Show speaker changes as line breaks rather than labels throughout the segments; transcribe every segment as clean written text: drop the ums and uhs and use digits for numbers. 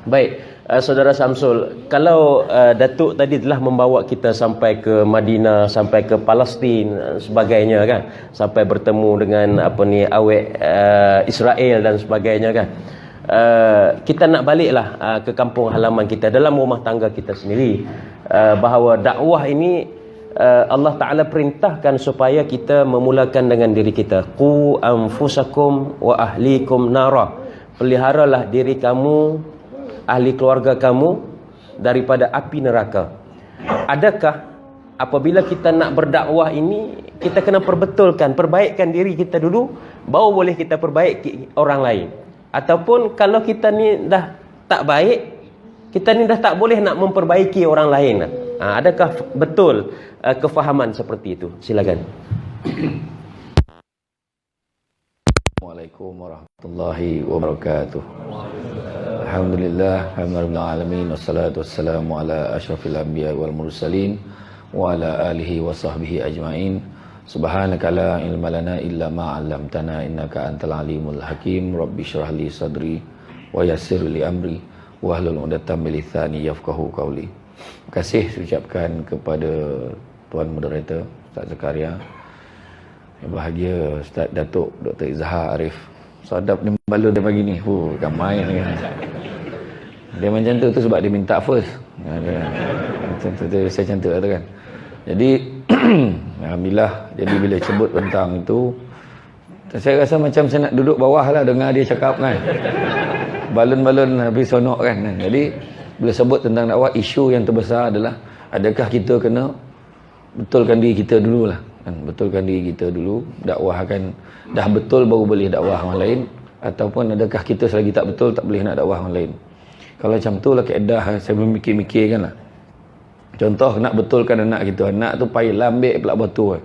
Baik, Saudara Samsul, kalau Datuk tadi telah membawa kita sampai ke Madinah, sampai ke Palestin sebagainya kan, sampai bertemu dengan awek Israel dan sebagainya kan. Kita nak baliklah ke kampung halaman kita, dalam rumah tangga kita sendiri, bahawa dakwah ini Allah Ta'ala perintahkan supaya kita memulakan dengan diri kita. Qu anfusakum wa ahlikum nara. Peliharalah diri kamu, ahli keluarga kamu daripada api neraka. Adakah apabila kita nak berdakwah ini, kita kena perbetulkan, perbaikkan diri kita dulu, baru boleh kita perbaiki orang lain? Ataupun kalau kita ni dah tak baik, kita ni dah tak boleh nak memperbaiki orang lain? Adakah betul kefahaman seperti itu? Silakan.
Assalamualaikum warahmatullahi wabarakatuh. Alhamdulillah, alhamdulillah alamin, wassalatu wassalamu ala asyrafil anbiya wal mursalin wa ala alihi wa sahbihi ajmain. Subhanaka la ilma lana illa ma 'allamtana innaka antal alimul hakim. Rabbi shrah li sadri wa yassir li amri wahlul 'uqdatam min lisani yafqahu qawli. Terima kasih ucapkan kepada Tuan Moderator Ustaz Zakaria. Yang bahagia Ustaz Datuk Dr. Izhar Arif. Sadap ni balun dia pagi ni. Ramai ni. Dia macam tu sebab dia minta first. Saya cantik kata kan. Jadi alhamdulillah, jadi bila sebut tentang itu, saya rasa macam saya nak duduk bawah lah dengar dia cakap kan. Balun-balun habis sonok kan. Jadi bila sebut tentang dakwah, isu yang terbesar adalah adakah kita kena betulkan diri kita dululah. Betulkan diri kita dulu, dakwah akan dah betul baru boleh dakwah orang lain, ataupun adakah kita selagi tak betul tak boleh nak dakwah orang lain. Kalau macam tu lah kaedah, saya belum mikir-mikir kan lah. Contoh nak betulkan anak kita, anak tu payah lambik pelak batu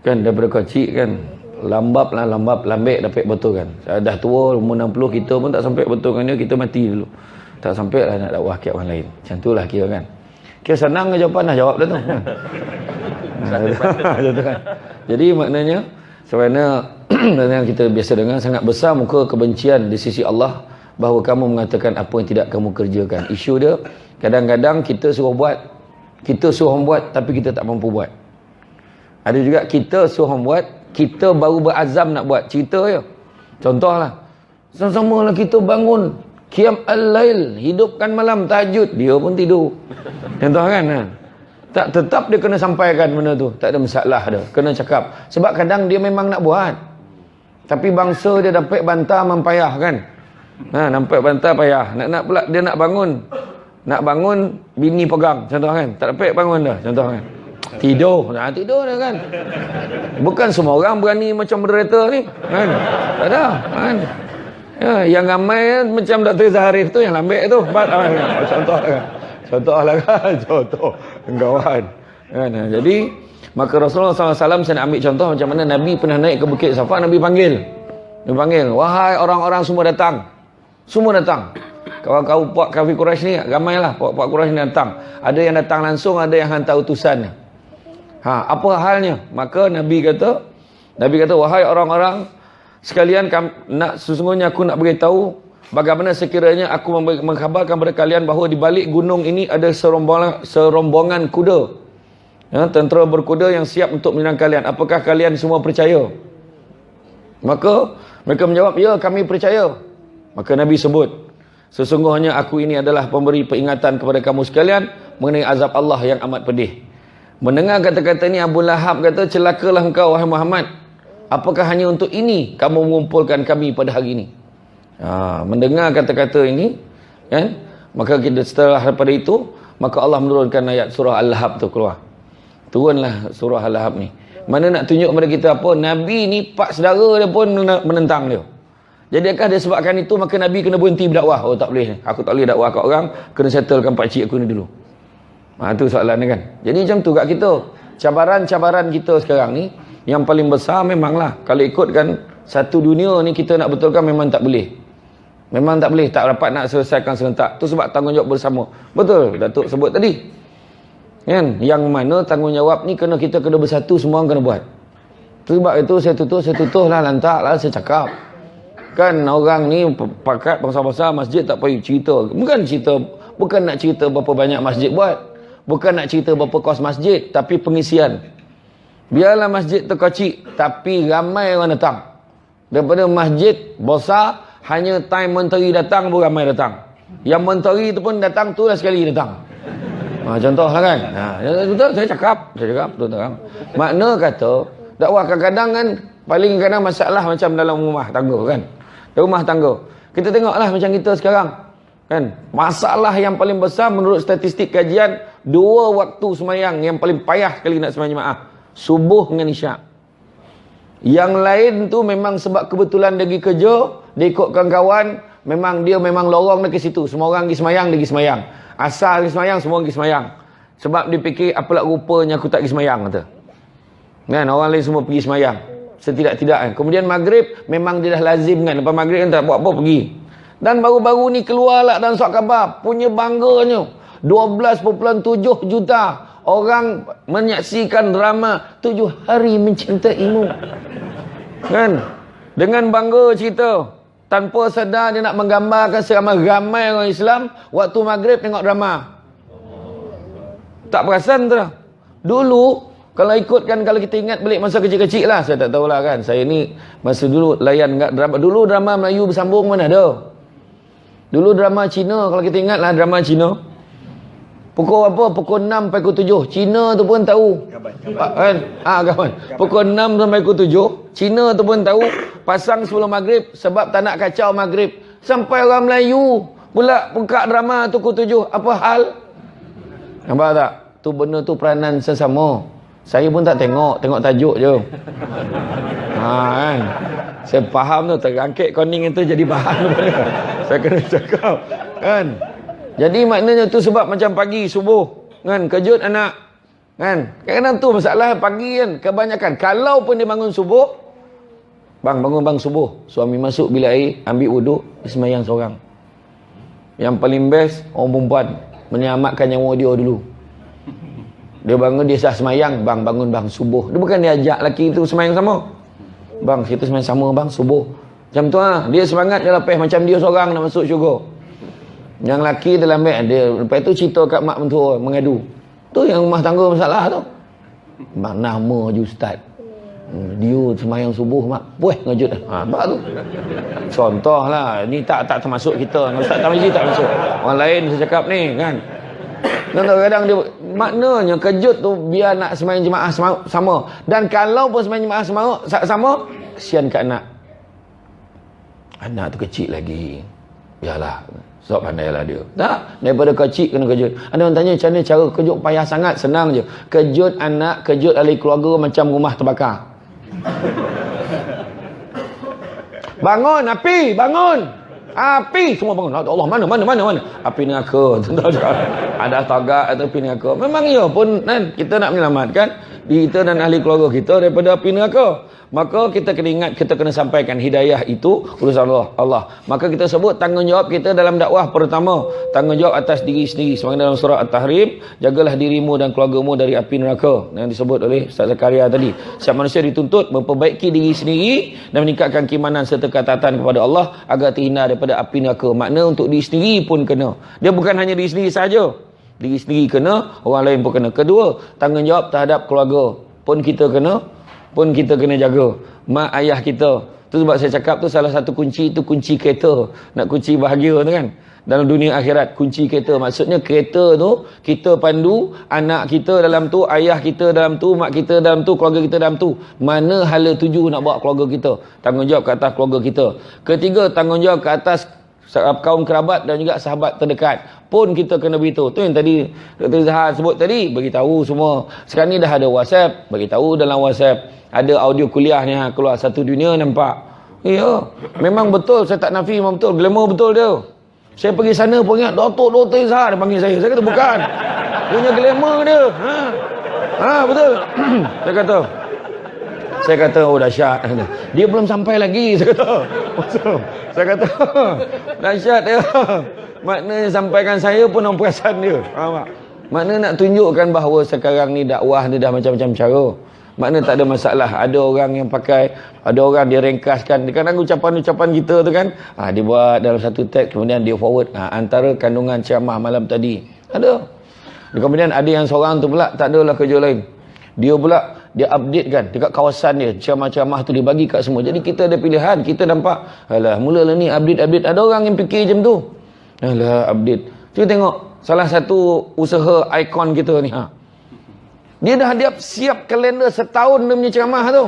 kan, daripada kecil kan, lambat lambik dapat betulkan. Dah tua umur 60 kita pun tak sampai betulkan dia, kita mati dulu, tak sampai lah nak dakwah kat orang lain. Macam tu lah kira kan. Kira senang ke jawapan, dah jawab dah tu kan. Jadi maknanya sebenarnya yang kita biasa dengar, sangat besar muka kebencian di sisi Allah bahawa kamu mengatakan apa yang tidak kamu kerjakan. Isu dia kadang-kadang kita suruh buat tapi kita tak mampu buat. Ada juga kita suruh buat, kita baru berazam nak buat. Cerita je, contohlah, sama-sama lah kita bangun qiyam al-lail, hidupkan malam tahajud, dia pun tidur. Contoh kan. Tak, tetap dia kena sampaikan benda tu, tak ada masalah dah, kena cakap. Sebab kadang dia memang nak buat, tapi bangsa dia dapat bantah mempayah kan. Nampak bantah payah, nak pula dia nak bangun bini pegang, contoh kan, tak dapat bangun dah, contoh kan. Tidur dah kan. Bukan semua orang berani macam moderator ni kan. Tak ada kan. Yang ramai macam Dr. Zaharif tu, yang lambik tu. Contoh lah kan. Contoh kawan kan. Jadi maka Rasulullah SAW, saya nak ambil contoh macam mana Nabi pernah naik ke Bukit Safa. Nabi panggil, wahai orang-orang semua datang. Kawan-kawan puak kafir Quraisy ni ramailah, puak Quraisy ni datang. Ada yang datang langsung, ada yang hantar utusan. Apa halnya? Maka Nabi kata, wahai orang-orang sekalian, sesungguhnya aku nak beritahu bagaimana sekiranya aku mengkhabarkan kepada kalian bahawa di balik gunung ini ada serombongan kuda, tentera berkuda yang siap untuk menyerang kalian. Apakah kalian semua percaya? Maka mereka menjawab, ya, kami percaya. Maka Nabi sebut, sesungguhnya aku ini adalah pemberi peringatan kepada kamu sekalian mengenai azab Allah yang amat pedih. Mendengar kata-kata ini, Abu Lahab kata, celakalah engkau wahai Muhammad, apakah hanya untuk ini kamu mengumpulkan kami pada hari ini? Mendengar kata-kata ini kan, maka kita setelah daripada itu, maka Allah menurunkan ayat surah Al-Lahab tu keluar. Turunlah surah Al-Lahab ni. Mana nak tunjuk kepada kita apa? Nabi ni pak saudara dia pun menentang dia. Jadi adakah disebabkan itu maka Nabi kena berhenti berdakwah? Oh, tak boleh. Aku tak boleh dakwah kat orang, kena settlekan pak cik aku ni dulu. Itu soalan dia kan. Jadi macam tu kat kita. Cabaran-cabaran kita sekarang ni yang paling besar memanglah, kalau ikutkan satu dunia ni kita nak betulkan memang tak boleh. Memang tak boleh, tak dapat nak selesaikan serentak. Tu sebab tanggungjawab bersama. Betul Datuk sebut tadi. Kan? Yang mana tanggungjawab ni kita kena bersatu, semua orang kena buat. Tu sebab itu saya tutup lah, lantak lah saya cakap. Kan orang ni pakat bangsa-bangsa masjid tak payah cerita. Bukan nak cerita berapa banyak masjid buat. Bukan nak cerita berapa kos masjid, tapi pengisian. Biarlah masjid tu kecil, tapi ramai orang datang. Daripada masjid besar, hanya time menteri datang pun ramai datang. Yang menteri tu pun datang tu lah sekali datang. Contoh lah kan. Betul, saya cakap betul terang. Makna kata, dakwah kadang-kadang kan, paling kadang masalah macam dalam rumah tangga kan. Rumah tangga. Kita tengoklah macam kita sekarang. Kan? Masalah yang paling besar menurut statistik kajian, 2 waktu semayang yang paling payah sekali nak semayang jemaah. Subuh dengan isyak. Yang lain tu memang sebab kebetulan dia pergi kerja, dia ikutkan kawan, memang lorong dia ke situ. Semua orang pergi semayang, dia pergi semayang. Asal pergi semayang, semua pergi semayang. Sebab dia fikir, apalah rupanya aku tak pergi semayang, kata. Kan? Orang lain semua pergi semayang. Setidak-tidak kan. Kemudian maghrib memang dia dah lazim kan. Lepas maghrib kan tak buat apa pergi. Dan baru-baru ni keluarlah dalam surat khabar. Punya bangganya. 12.7 juta orang menyaksikan drama 7 hari mencintaimu. Kan? Dengan bangga cerita. Tanpa sedar dia nak menggambarkan seramai-ramai orang Islam waktu maghrib tengok drama. Tak perasan tu dah. Dulu kalau ikutkan, kalau kita ingat balik masa kecil-kecil lah, saya tak tahulah kan. Saya ni masa dulu layan drama. Dulu drama Melayu bersambung mana ada. Dulu drama Cina, kalau kita ingat lah drama Cina. Pukul apa? Pukul 6 sampai pukul 7. Cina tu pun tahu. Kan? Kawan. Pukul 6 sampai pukul 7. Cina tu pun tahu. Pasang sebelum maghrib sebab tak nak kacau maghrib. Sampai orang Melayu pula buka drama tu pukul 7. Apa hal? Nampak tak? Tu benda tu peranan sesama. Saya pun tak tengok tajuk je. Kan. Saya faham tu, terangkit koning itu jadi bahan. Saya kena cakap. Kan. Jadi maknanya tu sebab macam pagi, subuh. Kan, kejut anak. Kan. Kadang-kadang tu masalah pagi kan. Kebanyakan. Kalau pun dia bangun subuh. Bangun subuh. Suami masuk bilik air, ambil wuduk, dia semayang seorang. Yang paling best, orang perempuan. Menyelamatkan nyawa dia dulu. Dia bangun, dia sah semayang. Bang, bangun bang, subuh. Dia bukan dia ajak lelaki tu semayang sama. Bang, kita semayang sama bang, subuh. Macam tu lah. Dia semangat, dia lepas macam dia seorang nak masuk syurga. Yang lelaki dalam beg, dia lepas tu cerita kat mak mentua, mengadu. Tu yang rumah tangga masalah tu. Mak nama je ustaz. Dia semayang subuh mak. Puih ngejut. Nampak tu. Contoh lah. Ni tak termasuk kita. Ustaz Tarmizi tak masuk. Orang lain saya cakap ni kan. Kadang-kadang dia maknanya kejut tu biar nak semayang jemaah sama. Dan kalau pun semayang jemaah sama, kesian kat anak. Anak tu kecil lagi. Biarlah. Sebab pandailah dia. Tak? Daripada kecil kena kejut. Ada orang tanya macam mana cara kejut payah sangat. Senang je. Kejut anak, kejut ahli keluarga macam rumah terbakar. Bangun, api, bangun. Api, semua bangun. Allah, mana? Api neraka. Ada tagak atau api neraka. Memang ya pun kan, kita nak menyelamatkan diri kita dan ahli keluarga kita daripada api neraka. Maka kita kena ingat, kita kena sampaikan hidayah itu urusan Allah. Maka kita sebut tanggungjawab kita dalam dakwah pertama, tanggungjawab atas diri sendiri. Sebagaimana dalam surah At-Tahrim, jagalah dirimu dan keluargamu dari api neraka yang disebut oleh Ustaz Zakaria tadi. Setiap manusia dituntut memperbaiki diri sendiri dan meningkatkan keimanan serta ketaatan kepada Allah agar terhindar daripada api neraka. Makna untuk diri sendiri pun kena. Dia bukan hanya diri sendiri saja. Diri sendiri kena, orang lain pun kena. Kedua, tanggungjawab terhadap keluarga pun kita kena jaga. Mak ayah kita. Tu sebab saya cakap tu salah satu kunci tu kunci kereta. Nak kunci bahagia tu kan. Dalam dunia akhirat kunci kereta. Maksudnya kereta tu kita pandu anak kita dalam tu, ayah kita dalam tu, mak kita dalam tu, keluarga kita dalam tu. Mana hala tuju nak bawa keluarga kita. Tanggungjawab ke atas keluarga kita. Ketiga, tanggungjawab ke atas kaum kerabat dan juga sahabat terdekat pun kita kena beritahu. Tu yang tadi Dr. Zahar sebut tadi, beritahu semua. Sekarang ni dah ada WhatsApp, beritahu dalam WhatsApp. Ada audio kuliah ni keluar satu dunia nampak. Ya, memang betul, saya tak nafi, memang betul, glamour betul dia. Saya pergi sana pun ingat Dr. Zahar dia panggil saya. Saya kata bukan. Punya glamour dia. Betul. Saya kata oh dahsyat. Dia belum sampai lagi, saya kata. Saya kata dahsyat dia. Maknanya sampaikan saya pun orang perasan dia. Faham tak? Maknanya nak tunjukkan bahawa sekarang ni dakwah dia dah macam-macam cara. makna tak ada masalah. Ada orang yang pakai, ada orang dia ringkaskan. Kadang ucapan-ucapan kita tu kan, dia buat dalam satu teks, kemudian dia forward antara kandungan ceramah malam tadi. Ada. Kemudian ada yang seorang tu pula tak adalah kerja lain. Dia pula dia update kan dekat kawasan dia, ceramah-ceramah tu dia bagi kat semua. Jadi kita ada pilihan, kita nampak, alah mulalah ni update. Ada orang yang fikir macam tu. Alah update. Cuba tengok salah satu usaha ikon kita ni. Dia dah siap kalender setahun dia punya ceramah tu.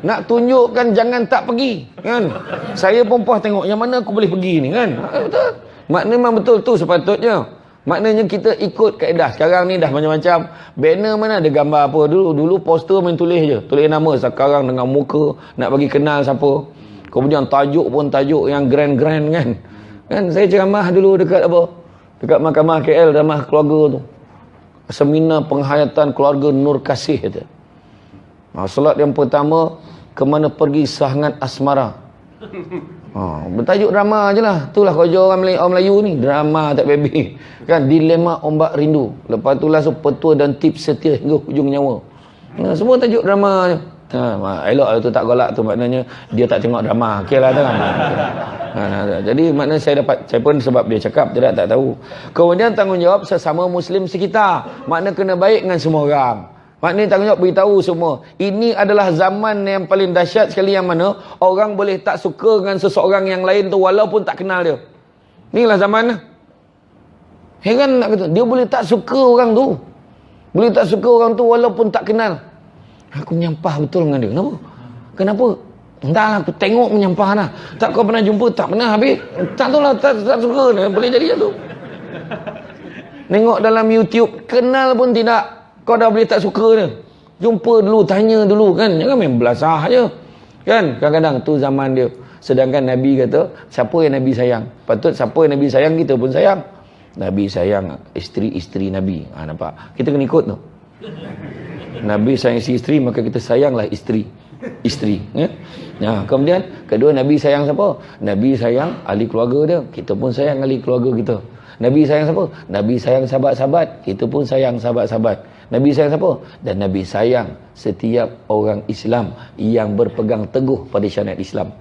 Nak tunjukkan jangan tak pergi, kan? Saya pun puas tengok yang mana aku boleh pergi ni, kan? Betul. Maknanya memang betul tu sepatutnya. Maknanya kita ikut kaedah. Sekarang ni dah macam-macam. Banner mana ada gambar apa. Dulu poster main tulis je. Tulis nama. Sekarang dengan muka. Nak bagi kenal siapa. Kemudian tajuk pun tajuk yang grand-grand kan. Kan saya ceramah dulu dekat apa? Dekat Mahkamah KL, Ramah Keluarga tu. Seminar penghayatan keluarga Nur Kasih tu. Solat yang pertama, kemana pergi sangat asmara. Bertajuk drama je lah. Itulah kerja orang Melayu ni. Drama tak baby. Kan, dilema ombak rindu. Lepas tu lah petua dan tips setia hingga hujung nyawa. Semua tajuk drama je. Elok lah tu tak golak tu, maknanya dia tak tengok drama. Okey lah tu kan. Jadi maknanya saya pun sebab dia cakap tidak tak tahu. Kemudian tanggungjawab sesama Muslim sekitar. Maknanya kena baik dengan semua orang. Maknanya tanggungjawab beritahu semua. Ini adalah zaman yang paling dahsyat sekali, yang mana orang boleh tak suka dengan seseorang yang lain tu walaupun tak kenal dia. Inilah zaman lah. Heran nak kata, dia boleh tak suka orang tu. Boleh tak suka orang tu walaupun tak kenal. Aku menyampah betul dengan dia. Kenapa? Kenapa? Entahlah, aku tengok menyampah lah. Tak kau pernah jumpa? Tak pernah habis. Tak tahu lah, tak suka. Boleh jadi macam tu. Tengok dalam YouTube, kenal pun tidak. Kau dah boleh tak suka dia. Jumpa dulu, tanya dulu kan. Jangan main belasah je. Kan? Kadang-kadang tu zaman dia. Sedangkan Nabi kata, siapa yang Nabi sayang? Patut siapa yang Nabi sayang, kita pun sayang. Nabi sayang isteri-isteri Nabi. Nampak? Kita kena ikut tu. Nabi sayang isteri, maka kita sayanglah isteri. Ya? Kemudian, kedua, Nabi sayang siapa? Nabi sayang ahli keluarga dia. Kita pun sayang ahli keluarga kita. Nabi sayang siapa? Nabi sayang sahabat-sahabat. Kita pun sayang sahabat-sahabat. Nabi sayang siapa? Dan Nabi sayang setiap orang Islam yang berpegang teguh pada syariat Islam.